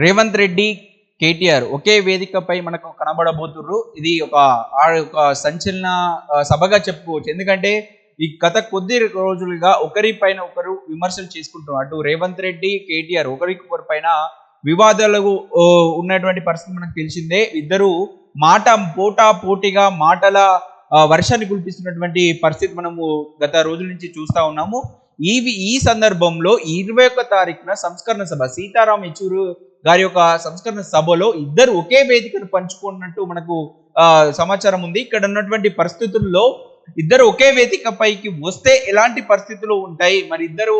రేవంత్ రెడ్డి, కేటీఆర్ ఒకే వేదికపై మనకు కనబడబోతుర్రు. ఇది ఒక సంచలన సభగా చెప్పుకోవచ్చు. ఎందుకంటే ఈ గత కొద్ది రోజులుగా ఒకరిపైన ఒకరు విమర్శలు చేసుకుంటున్నారు. అటు రేవంత్ రెడ్డి, కేటీఆర్ ఒకరికొకరి పైన వివాదాలకు ఉన్నటువంటి పరిస్థితి మనకు తెలిసిందే. ఇద్దరు పోటీగా మాటల వర్షాన్ని కురిపిస్తున్నటువంటి పరిస్థితి మనము గత రోజుల నుంచి చూస్తా ఉన్నాము. ఈ సందర్భంలో 21 తారీఖున సంస్కరణ సభ సీతారాం యెచూరి గారి యొక్క సంస్కరణ సభలో ఇద్దరు ఒకే వేదికను పంచుకున్నట్టు మనకు సమాచారం ఉంది. ఇక్కడ ఉన్నటువంటి పరిస్థితుల్లో ఇద్దరు ఒకే వేదిక పైకి వస్తే ఎలాంటి పరిస్థితులు ఉంటాయి, మరి ఇద్దరు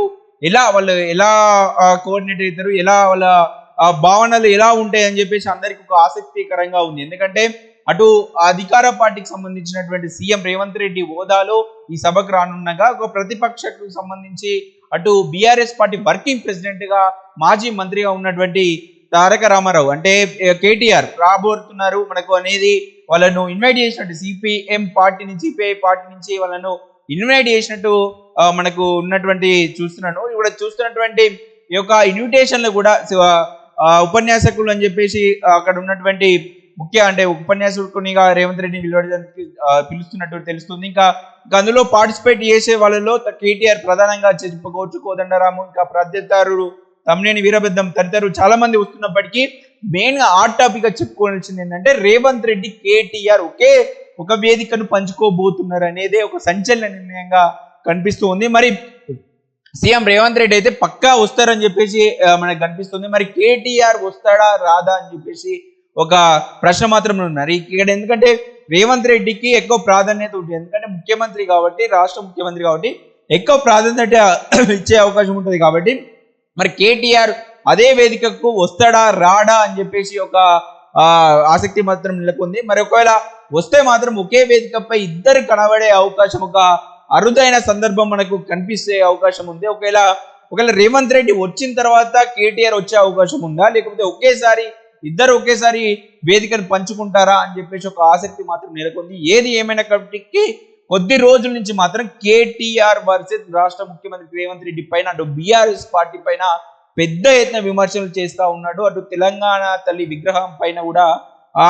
వాళ్ళు ఎలా కోఆర్డినేట్ అవుతారు, ఎలా వాళ్ళ భావనలు ఎలా ఉంటాయి అని చెప్పేసి అందరికి ఒక ఆసక్తికరంగా ఉంది. ఎందుకంటే అటు అధికార పార్టీకి సంబంధించినటువంటి సీఎం రేవంత్ రెడ్డి హోదాలో ఈ సభకు రానున్నగా ఒక ప్రతిపక్షకు సంబంధించి అటు బీఆర్ఎస్ పార్టీ వర్కింగ్ ప్రెసిడెంట్ గా మాజీ మంత్రిగా ఉన్నటువంటి తారక రామారావు అంటే కేటీఆర్ రాబోతున్నారు మనకు అనేది వాళ్ళను ఇన్వైట్ చేసినట్టు సిపిఐ పార్టీ నుంచి వాళ్ళను ఇన్వైట్ చేసినట్టు మనకు ఉన్నటువంటి చూస్తున్నాను. ఇక్కడ చూస్తున్నటువంటి ఈ యొక్క ఇన్విటేషన్లు కూడా ఉపన్యాసకులు అని చెప్పేసి అక్కడ ఉన్నటువంటి ఉపన్యాసకునిగా రేవంత్ రెడ్డిని పిలుస్తున్నట్టు తెలుస్తుంది. ఇంకా అందులో పార్టిసిపేట్ చేసే వాళ్ళలో కేటీఆర్ ప్రధానంగా చెప్పుకోవచ్చు, కోదండరాము, ఇంకా ప్రత్యర్థులు తమ్మినేని వీరభద్రం తదితరులు చాలా మంది వస్తున్నప్పటికీ మెయిన్ గా హాట్ టాపిక్ గా చెప్పుకోవాల్సింది ఏంటంటే రేవంత్ రెడ్డి, కేటీఆర్ ఒక వేదికను పంచుకోబోతున్నారు అనేదే ఒక సంచలన నిర్ణయంగా కనిపిస్తూ ఉంది. మరి సీఎం రేవంత్ రెడ్డి అయితే పక్కా వస్తారని చెప్పేసి మనకు కనిపిస్తుంది. మరి కేటీఆర్ వస్తాడా రాదా అని చెప్పేసి ఒక ప్రశ్న మాత్రం ఉన్నారు ఇక్కడ. ఎందుకంటే రేవంత్ రెడ్డికి ఎక్కువ ప్రాధాన్యత ఉంటుంది, ఎందుకంటే ముఖ్యమంత్రి కాబట్టి, రాష్ట్ర ముఖ్యమంత్రి కాబట్టి ఎక్కువ ప్రాధాన్యత ఇచ్చే అవకాశం ఉంటుంది. కాబట్టి మరి కేటీఆర్ అదే వేదికకు వస్తాడా రాడా అని చెప్పేసి ఒక ఆసక్తి మాత్రం నెలకొంది. మరి ఒకవేళ వస్తే మాత్రం ఒకే వేదికపై ఇద్దరు కనబడే అవకాశం, ఒక అరుదైన సందర్భం మనకు కనిపిస్తే అవకాశం ఉంది. ఒకవేళ రేవంత్ రెడ్డి వచ్చిన తర్వాత కేటీఆర్ వచ్చే అవకాశం ఉందా, లేకపోతే ఇద్దరు ఒకేసారి వేదికను పంచుకుంటారా అని చెప్పేసి ఒక ఆసక్తి మాత్రం నెలకొంది. ఏది ఏమైనప్పటికీ కొద్ది రోజుల నుంచి మాత్రం కేటీఆర్ వర్సెస్ రాష్ట్ర ముఖ్యమంత్రి రేవంత్ రెడ్డి పైన అటు బీఆర్ఎస్ పార్టీ పైన పెద్ద ఎత్తున విమర్శలు చేస్తూ ఉన్నాడు. అటు తెలంగాణ తల్లి విగ్రహం పైన కూడా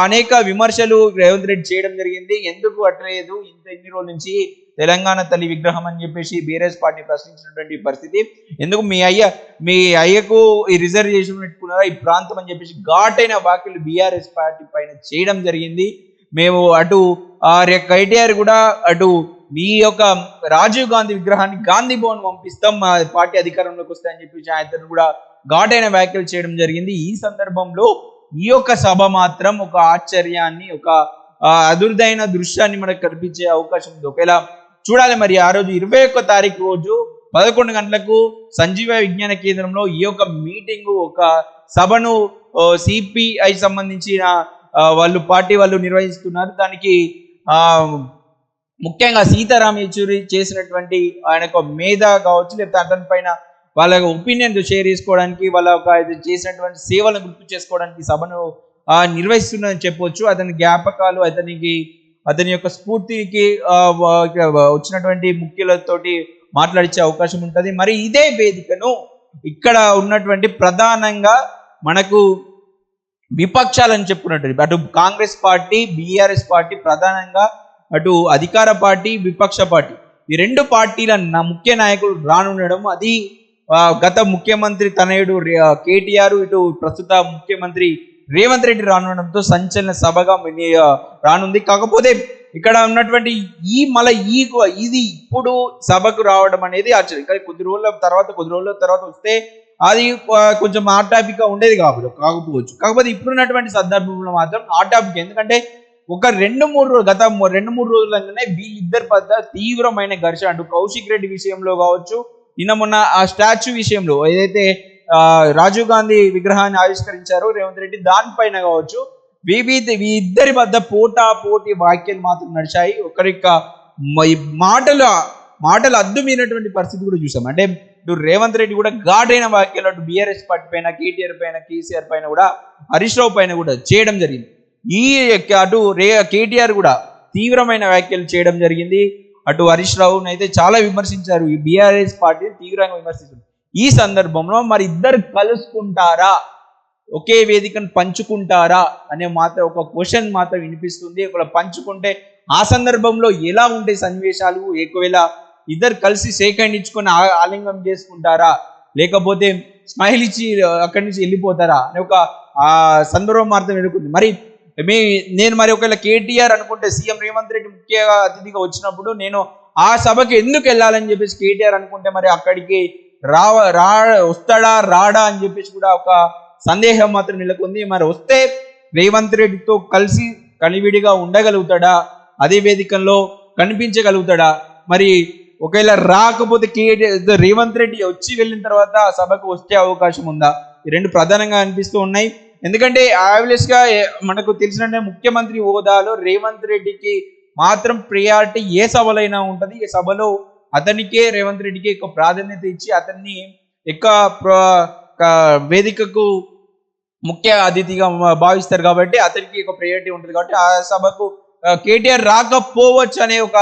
అనేక విమర్శలు రేవంత్ రెడ్డి చేయడం జరిగింది. ఎందుకు అట్లేదు ఇన్ని రోజుల నుంచి తెలంగాణ తల్లి విగ్రహం అని చెప్పేసి బీఆర్ఎస్ పార్టీ ప్రశ్నించినటువంటి పరిస్థితి. ఎందుకు మీ అయ్యకు ఈ రిజర్వేషన్ పెట్టుకున్నారా ఈ ప్రాంతం అని చెప్పేసి ఘాటైన వ్యాఖ్యలు బీఆర్ఎస్ పార్టీ పైన చేయడం జరిగింది. మేము అటు కేటీఆర్ కూడా అటు మీ యొక్క రాజీవ్ గాంధీ విగ్రహాన్ని గాంధీ భవన్ పంపిస్తాం మా పార్టీ అధికారంలోకి వస్తాయని చెప్పేసి ఆయన కూడా ఘాటైన వ్యాఖ్యలు చేయడం జరిగింది. ఈ సందర్భంలో ఈ యొక్క సభ మాత్రం ఒక ఆశ్చర్యాన్ని, ఒక అదుర్దైన దృశ్యాన్ని మనకు కనిపించే అవకాశం ఉంది. ఒకవేళ చూడాలి. మరి ఆ రోజు 21 తారీఖు రోజు 11 గంటలకు సంజీవ విజ్ఞాన కేంద్రంలో ఈ యొక్క మీటింగ్, ఒక సభను సిపిఐ సంబంధించిన పార్టీ వాళ్ళు నిర్వహిస్తున్నారు. దానికి ముఖ్యంగా సీతారాం యెచూరి చేసినటువంటి ఆయన యొక్క మేధ కావచ్చు, లేకపోతే అతని పైన వాళ్ళ ఒపీనియన్ షేర్ చేసుకోవడానికి, చేసినటువంటి సేవలను గుర్తు చేసుకోవడానికి సభను నిర్వహిస్తున్నదని చెప్పవచ్చు. అతని జ్ఞాపకాలు, అతని యొక్క స్ఫూర్తికి వచ్చినటువంటి ముఖ్యులతోటి మాట్లాడించే అవకాశం ఉంటుంది. మరి ఇదే వేదికను ఇక్కడ ఉన్నటువంటి ప్రధానంగా మనకు విపక్షాలని చెప్పుకున్నట్టు అటు కాంగ్రెస్ పార్టీ, బీఆర్ఎస్ పార్టీ, ప్రధానంగా అటు అధికార పార్టీ, విపక్ష పార్టీ, ఈ రెండు పార్టీల ముఖ్య నాయకులు రానుండడం, అది గత ముఖ్యమంత్రి తనయుడు కేటీఆర్, ఇటు ప్రస్తుత ముఖ్యమంత్రి రేవంత్ రెడ్డి రానుండడంతో సంచలన సభగా రానుంది. కాకపోతే ఇక్కడ ఉన్నటువంటి ఇది ఇప్పుడు సభకు రావడం అనేది ఆశ్చర్యం. కొద్ది రోజుల తర్వాత వస్తే అది కొంచెం హాట్ టాపిక్ గా ఉండేది కాకపోవచ్చు. కాకపోతే ఇప్పుడున్నటువంటి సందర్భంలో మాత్రం హాట్ టాపిక్. ఎందుకంటే గత 2-3 రోజులంగానే వీళ్ళిద్దరి పట్ల తీవ్రమైన ఘర్షణ, అటు కౌశిక్ రెడ్డి విషయంలో కావచ్చు, నిన్న మొన్న ఆ స్టాచ్యూ విషయంలో ఏదైతే రాజీవ్ గాంధీ విగ్రహాన్ని ఆవిష్కరించారో రేవంత్ రెడ్డి, దానిపైన కావచ్చు, ఇద్దరి మధ్య పోటీ వ్యాఖ్యలు మాత్రం నడిచాయి. ఒకరిక మాటలు అద్దుమీనటువంటి పరిస్థితి కూడా చూసాం. అంటే ఇటు రేవంత్ రెడ్డి కూడా ఘాటైన వ్యాఖ్యలు అటు బీఆర్ఎస్ పార్టీ పైన, కేటీఆర్ పైన, కేసీఆర్ పైన కూడా, హరీష్ రావు పైన కూడా చేయడం జరిగింది. అటు కేటీఆర్ కూడా తీవ్రమైన వ్యాఖ్యలు చేయడం జరిగింది. అటు హరీష్ రావును అయితే చాలా విమర్శించారు, ఈ బీఆర్ఎస్ పార్టీని తీవ్రంగా విమర్శించారు. ఈ సందర్భంలో మరి ఇద్దరు కలుసుకుంటారా ఒకే వేదికను పంచుకుంటారా అనే మాత్రం ఒక క్వశ్చన్ మాత్రం వినిపిస్తుంది. ఒకవేళ పంచుకుంటే ఆ సందర్భంలో ఎలా ఉంటాయి సన్నివేశాలు, ఒకవేళ ఇద్దరు కలిసి షేక్ హ్యాండ్ ఇచ్చుకొని ఆలింగనం చేసుకుంటారా, లేకపోతే స్మైల్ ఇచ్చి అక్కడి నుంచి వెళ్ళిపోతారా అనే ఒక ఆ సందర్భం మాత్రం ఎదుర్కొంది. మరి నేను మరి ఒకవేళ కేటీఆర్ అనుకుంటే సీఎం రేవంత్ రెడ్డి ముఖ్య అతిథిగా వచ్చినప్పుడు నేను ఆ సభకి ఎందుకు వెళ్ళాలని చెప్పేసి కేటీఆర్ అనుకుంటే మరి అక్కడికి వస్తాడా రాడా అని చెప్పేసి కూడా ఒక సందేహం మాత్రం నెలకొంది. మరి వస్తే రేవంత్ రెడ్డితో కలిసి కలివిడిగా ఉండగలుగుతాడా, అదే వేదికల్లో కనిపించగలుగుతాడా, మరి ఒకవేళ రాకపోతే రేవంత్ రెడ్డి వచ్చి వెళ్ళిన తర్వాత ఆ సభకు వచ్చే అవకాశం ఉందా? ఈ రెండు ప్రధానంగా అనిపిస్తూ ఉన్నాయి. ఎందుకంటే ఆబ్వియస్ గా మనకు తెలిసిన ముఖ్యమంత్రి హోదాలో రేవంత్ రెడ్డికి మాత్రం ప్రియారిటీ ఏ సభలైనా ఉంటది. ఈ సభలో అతనికే రేవంత్ రెడ్డికి ఎక్కువ ప్రాధాన్యత ఇచ్చి అతన్ని ఎక్కువ వేదికకు ముఖ్య అతిథిగా భావిస్తారు కాబట్టి అతనికి ఒక ప్రయారిటీ ఉంటుంది. కాబట్టి ఆ సభకు కేటీఆర్ రాకపోవచ్చు అనే ఒక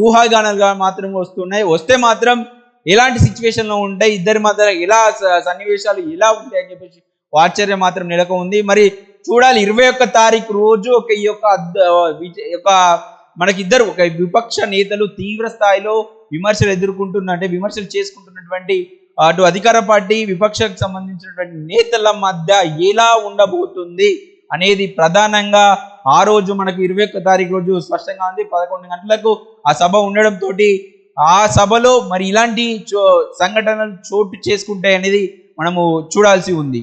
ఊహాగానాలుగా మాత్రం వస్తున్నాయి. వస్తే మాత్రం ఎలాంటి సిచ్యువేషన్లో ఉంటాయి, ఇద్దరి మధ్య ఎలా సన్నివేశాలు ఎలా ఉంటాయి అని చెప్పేసి ఆశ్చర్యం మాత్రం నెలకొ ఉంది. మరి చూడాలి 21 తారీఖు రోజు ఈ యొక్క మనకిద్దరు ఒక విపక్ష నేతలు తీవ్ర స్థాయిలో విమర్శలు చేసుకుంటున్నటువంటి అటు అధికార పార్టీ విపక్షకు సంబంధించినటువంటి నేతల మధ్య ఎలా ఉండబోతుంది అనేది ప్రధానంగా ఆ రోజు మనకు 21 తారీఖు రోజు స్పష్టంగా ఉంది. 11 గంటలకు ఆ సభ ఉండడంతో ఆ సభలో మరి ఇలాంటి సంఘటనలు చోటు చేసుకుంటాయి అనేది మనము చూడాల్సి ఉంది.